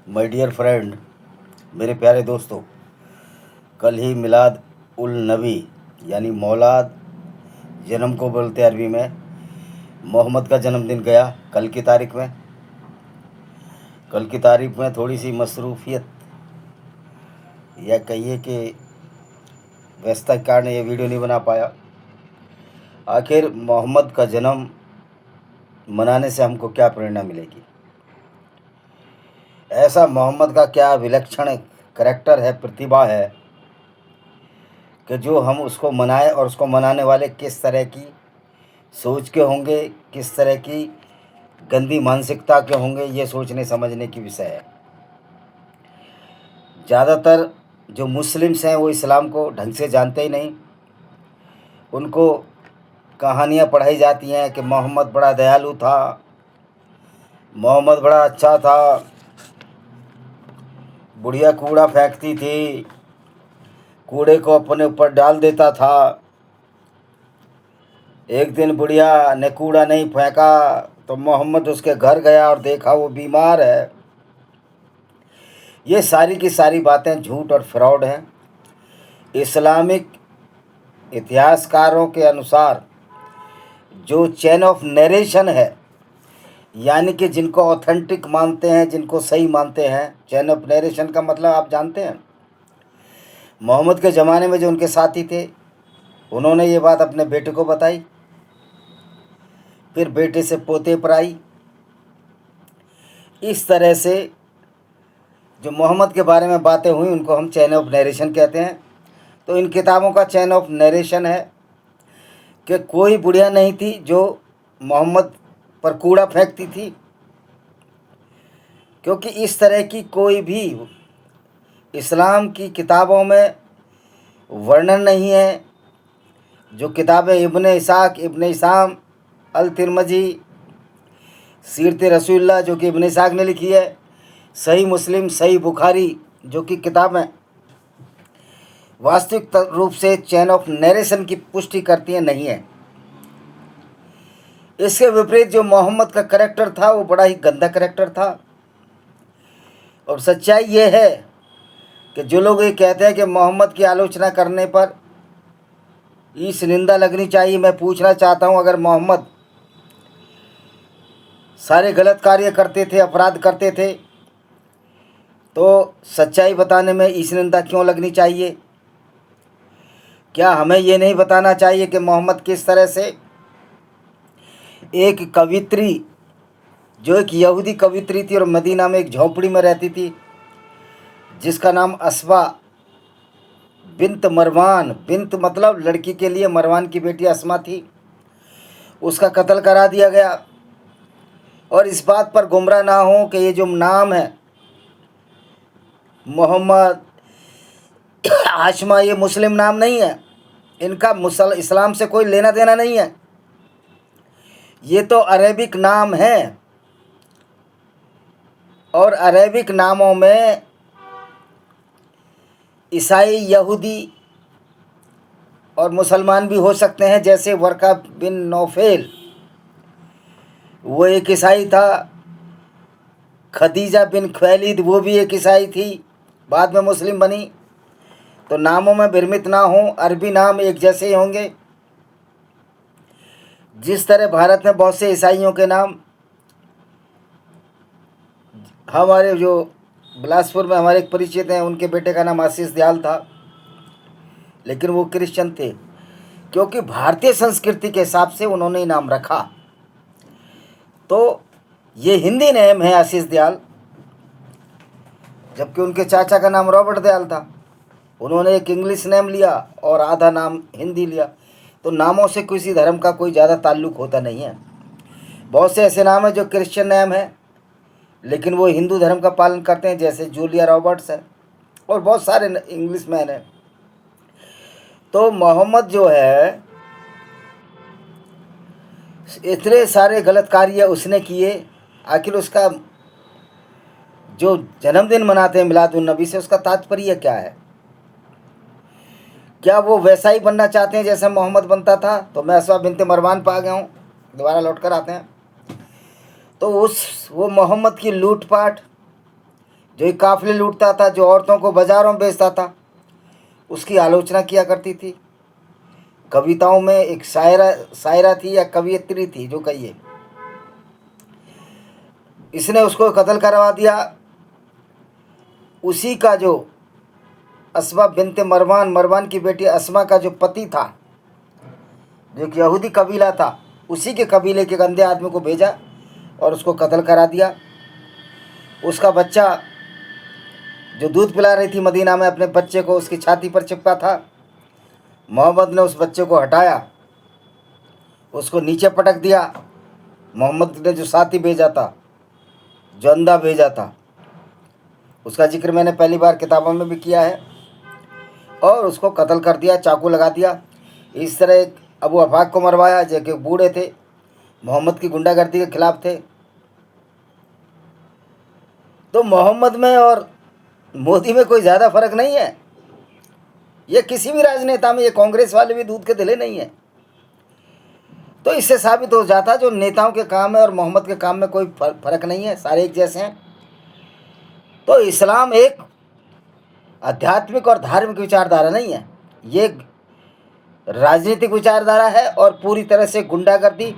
My dear friend, मेरे प्यारे दोस्तों, कल ही मिलाद उल नबी यानी मौलाद जन्म को बोलते हैं अरबी में। मोहम्मद का जन्मदिन गया कल की तारीख में थोड़ी सी मसरूफियत या कहिए कि व्यस्तता के कारण ये वीडियो नहीं बना पाया। आखिर मोहम्मद का जन्म मनाने से हमको क्या प्रेरणा मिलेगी? ऐसा मोहम्मद का क्या विलक्षण करैक्टर है, प्रतिभा है कि जो हम उसको मनाएं, और उसको मनाने वाले किस तरह की सोच के होंगे, किस तरह की गंदी मानसिकता के होंगे, ये सोचने समझने की विषय है। ज़्यादातर जो मुस्लिम्स हैं वो इस्लाम को ढंग से जानते ही नहीं। उनको कहानियाँ पढ़ाई जाती हैं कि मोहम्मद बड़ा दयालु था, मोहम्मद बड़ा अच्छा था, बुढ़िया कूड़ा फेंकती थी, कूड़े को अपने ऊपर डाल देता था। एक दिन बुढ़िया ने कूड़ा नहीं फेंका तो मोहम्मद उसके घर गया और देखा वो बीमार है। ये सारी की सारी बातें झूठ और फ्रॉड हैं। इस्लामिक इतिहासकारों के अनुसार जो चेन ऑफ नरेशन है, यानी कि जिनको ऑथेंटिक मानते हैं, जिनको सही मानते हैं, चेन ऑफ नरेशन का मतलब आप जानते हैं। मोहम्मद के ज़माने में जो उनके साथी थे, उन्होंने ये बात अपने बेटे को बताई, फिर बेटे से पोते पर आई। इस तरह से जो मोहम्मद के बारे में बातें हुई उनको हम चेन ऑफ नरेशन कहते हैं। तो इन किताबों का चेन ऑफ नरेशन है कि कोई बुढ़िया नहीं थी जो मोहम्मद पर कूड़ा फेंकती थी, क्योंकि इस तरह की कोई भी इस्लाम की किताबों में वर्णन नहीं है। जो किताबें इब्ने इसाक, इब्ने इसाम, अल तिरमजी, सीरत रसूलुल्लाह जो कि इब्ने इसाक ने लिखी है, सही मुस्लिम, सही बुखारी जो कि किताबें वास्तविक रूप से चेन ऑफ नरेशन की पुष्टि करती हैं, नहीं है। इसके विपरीत जो मोहम्मद का करैक्टर था वो बड़ा ही गंदा करैक्टर था। और सच्चाई ये है कि जो लोग ये कहते हैं कि मोहम्मद की आलोचना करने पर इस निंदा लगनी चाहिए, मैं पूछना चाहता हूँ, अगर मोहम्मद सारे गलत कार्य करते थे, अपराध करते थे, तो सच्चाई बताने में इस निंदा क्यों लगनी चाहिए? क्या हमें ये नहीं बताना चाहिए कि मोहम्मद किस तरह से एक कवित्री, जो एक यहूदी कवित्री थी और मदीना में एक झोंपड़ी में रहती थी, जिसका नाम अस्मा बिन्त मरवान, बिन्त मतलब लड़की के लिए, मरवान की बेटी अस्मा थी, उसका कत्ल करा दिया गया। और इस बात पर गुमराह ना हो कि ये जो नाम है मोहम्मद, आशमा, ये मुस्लिम नाम नहीं है, इनका इस्लाम से कोई लेना देना नहीं है। ये तो अरेबिक नाम है, और अरेबिक नामों में ईसाई, यहूदी और मुसलमान भी हो सकते हैं। जैसे वर्का बिन नौफेल, वो एक ईसाई था। खदीजा बिन ख्वैलिद, वो भी एक ईसाई थी, बाद में मुस्लिम बनी। तो नामों में भ्रमित ना हो, अरबी नाम एक जैसे ही होंगे। जिस तरह भारत में बहुत से ईसाइयों के नाम, हमारे जो बिलासपुर में हमारे एक परिचित हैं, उनके बेटे का नाम आशीष दयाल था, लेकिन वो क्रिश्चियन थे, क्योंकि भारतीय संस्कृति के हिसाब से उन्होंने नाम रखा। तो ये हिंदी नेम है आशीष दयाल, जबकि उनके चाचा का नाम रॉबर्ट दयाल था। उन्होंने एक इंग्लिश नेम लिया और आधा नाम हिंदी लिया। तो नामों से किसी धर्म का कोई ज़्यादा ताल्लुक़ होता नहीं है। बहुत से ऐसे नाम हैं जो क्रिश्चियन नेम है, लेकिन वो हिंदू धर्म का पालन करते हैं, जैसे जूलिया रॉबर्ट्स है और बहुत सारे इंग्लिश मैन हैं। तो मोहम्मद जो है, इतने सारे गलत कार्य उसने किए, आखिर उसका जो जन्मदिन मनाते हैं मिलाद उन नबी से, उसका तात्पर्य क्या है? क्या वो वैसा ही बनना चाहते हैं जैसे मोहम्मद बनता था? तो मैं अस्मा बिनते मरवान पर आ गया हूँ, दोबारा लौट कर आते हैं। तो वो मोहम्मद की लूटपाट, जो एक काफिले लूटता था, जो औरतों को बाजारों में बेचता था, उसकी आलोचना किया करती थी। कविताओं में एक शायरा थी या कवियत्री थी जो कहिए, इसने उसको कत्ल करवा दिया। उसी का जो अस्मा बिनते मरवान की बेटी अस्मा का जो पति था, जो एक यहूदी कबीला था, उसी के कबीले के गंदे आदमी को भेजा और उसको कत्ल करा दिया। उसका बच्चा जो दूध पिला रही थी मदीना में अपने बच्चे को, उसकी छाती पर चिपका था। मोहम्मद ने उस बच्चे को हटाया, उसको नीचे पटक दिया। मोहम्मद ने जो साथी भेजा था, जो अंधा भेजा था, उसका जिक्र मैंने पहली बार किताबों में भी किया है, और उसको कत्ल कर दिया, चाकू लगा दिया। इस तरह एक अबू अफाक को मरवाया, जो कि बूढ़े थे, मोहम्मद की गुंडागर्दी के खिलाफ थे। तो मोहम्मद में और मोदी में कोई ज़्यादा फर्क नहीं है। ये किसी भी राजनेता में, ये कांग्रेस वाले भी दूध के धले नहीं है। तो इससे साबित हो जाता जो नेताओं के काम है और मोहम्मद के काम में कोई फर्क नहीं है, सारे एक जैसे हैं। तो इस्लाम एक आध्यात्मिक और धार्मिक विचारधारा नहीं है, ये राजनीतिक विचारधारा है और पूरी तरह से गुंडागर्दी,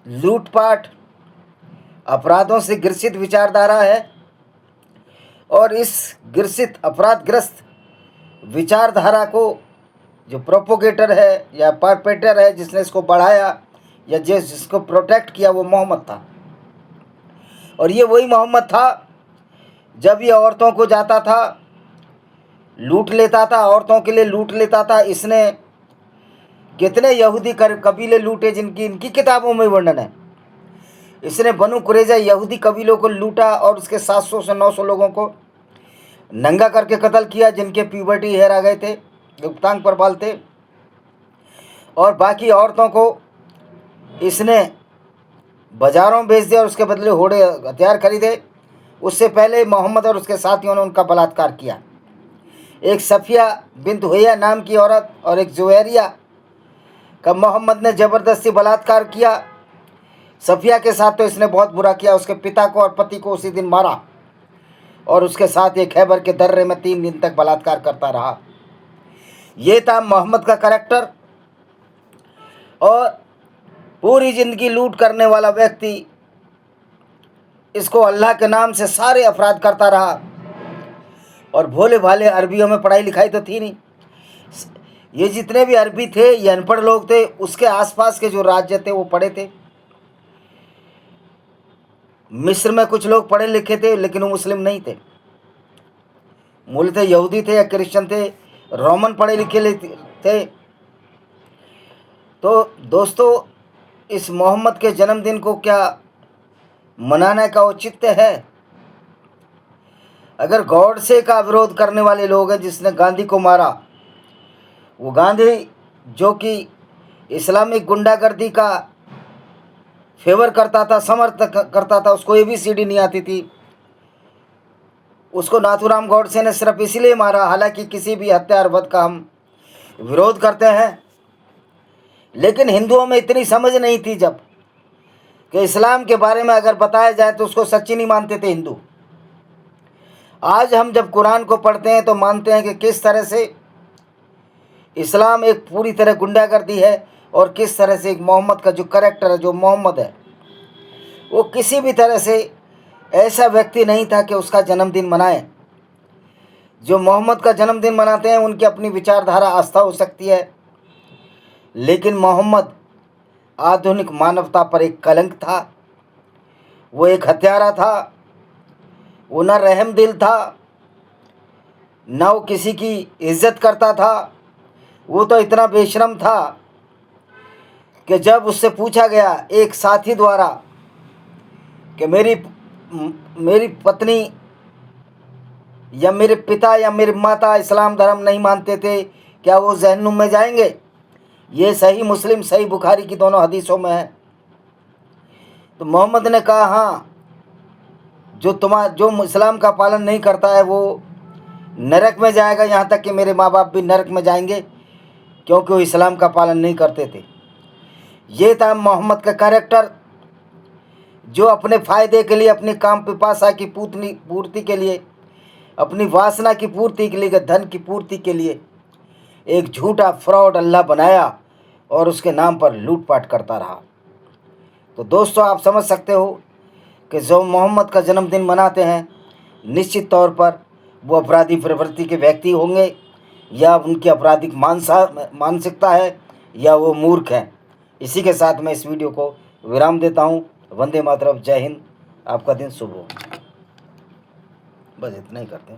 लूटपाट, अपराधों से ग्रसित विचारधारा है। और इस ग्रसित अपराधग्रस्त विचारधारा को जो प्रोपोगेटर है या परपेटर है, जिसने इसको बढ़ाया या जिसको प्रोटेक्ट किया, वो मोहम्मद था। और ये वही मोहम्मद था जब ये औरतों को जाता था, लूट लेता था, औरतों के लिए लूट लेता था। इसने कितने यहूदी कबीले लूटे जिनकी इनकी किताबों में वर्णन है। इसने बनु कुरैजा यहूदी कबीलों को लूटा और उसके 700 से 900 लोगों को नंगा करके कत्ल किया, जिनके प्यूबर्टी हेयर आ गए थे, गुप्तांग पर बाल थे। और बाकी औरतों को इसने बाजारों में बेच दिया और उसके बदले घोड़े हथियार खरीदे। उससे पहले मोहम्मद और उसके साथियों ने उनका बलात्कार किया। एक सफिया बिन्त हुयैया नाम की औरत और एक जुवैरिया का मोहम्मद ने ज़बरदस्ती बलात्कार किया। सफिया के साथ तो इसने बहुत बुरा किया, उसके पिता को और पति को उसी दिन मारा और उसके साथ ये खैबर के दर्रे में 3 दिन तक बलात्कार करता रहा। ये था मोहम्मद का करैक्टर। और पूरी ज़िंदगी लूट करने वाला व्यक्ति इसको अल्लाह के नाम से सारे अपराध करता रहा। और भोले भाले अरबियों में पढ़ाई लिखाई तो थी नहीं, ये जितने भी अरबी थे ये अनपढ़ लोग थे। उसके आसपास के जो राज्य थे वो पढ़े थे। मिस्र में कुछ लोग पढ़े लिखे थे लेकिन वो मुस्लिम नहीं थे, मूलतः यहूदी थे या क्रिश्चियन थे, रोमन पढ़े लिखे थे। तो दोस्तों, इस मोहम्मद के जन्मदिन को क्या मनाने का औचित्य है? अगर गॉडसे का विरोध करने वाले लोग हैं, जिसने गांधी को मारा, वो गांधी जो कि इस्लामिक गुंडागर्दी का फेवर करता था, समर्थन करता था, उसको ABCD नहीं आती थी, उसको नाथूराम गॉडसे ने सिर्फ इसलिए मारा। हालांकि किसी भी हत्या और वध का हम विरोध करते हैं, लेकिन हिंदुओं में इतनी समझ नहीं थी जब कि इस्लाम के बारे में अगर बताया जाए तो उसको सच्ची नहीं मानते थे हिंदू। आज हम जब कुरान को पढ़ते हैं तो मानते हैं कि किस तरह से इस्लाम एक पूरी तरह गुंडागर्दी है और किस तरह से एक मोहम्मद का जो करैक्टर है, जो मोहम्मद है, वो किसी भी तरह से ऐसा व्यक्ति नहीं था कि उसका जन्मदिन मनाएं। जो मोहम्मद का जन्मदिन मनाते हैं उनकी अपनी विचारधारा, आस्था हो सकती है, लेकिन मोहम्मद आधुनिक मानवता पर एक कलंक था। वो एक हत्यारा था, वो न रहम दिल था, न वो किसी की इज्जत करता था। वो तो इतना बेशरम था कि जब उससे पूछा गया एक साथी द्वारा कि मेरी पत्नी या मेरे पिता या मेरी माता इस्लाम धर्म नहीं मानते थे, क्या वो जहन्नुम में जाएंगे? ये सही मुस्लिम, सही बुखारी की दोनों हदीसों में है। तो मोहम्मद ने कहा, हाँ, जो इस्लाम का पालन नहीं करता है वो नरक में जाएगा, यहाँ तक कि मेरे माँ बाप भी नरक में जाएंगे क्योंकि वो इस्लाम का पालन नहीं करते थे। ये था मोहम्मद का कैरेक्टर, जो अपने फ़ायदे के लिए, अपनी काम पिपासा की पूर्ति के लिए, अपनी वासना की पूर्ति के लिए, धन की पूर्ति के लिए एक झूठा फ्रॉड अल्लाह बनाया और उसके नाम पर लूटपाट करता रहा। तो दोस्तों, आप समझ सकते हो कि जो मोहम्मद का जन्मदिन मनाते हैं, निश्चित तौर पर वो अपराधी प्रवृत्ति के व्यक्ति होंगे, या उनकी आपराधिक मानसिकता है, या वो मूर्ख हैं। इसी के साथ मैं इस वीडियो को विराम देता हूँ। वंदे मातरम, जय हिंद, आपका दिन शुभ हो। बस इतना ही करते हैं।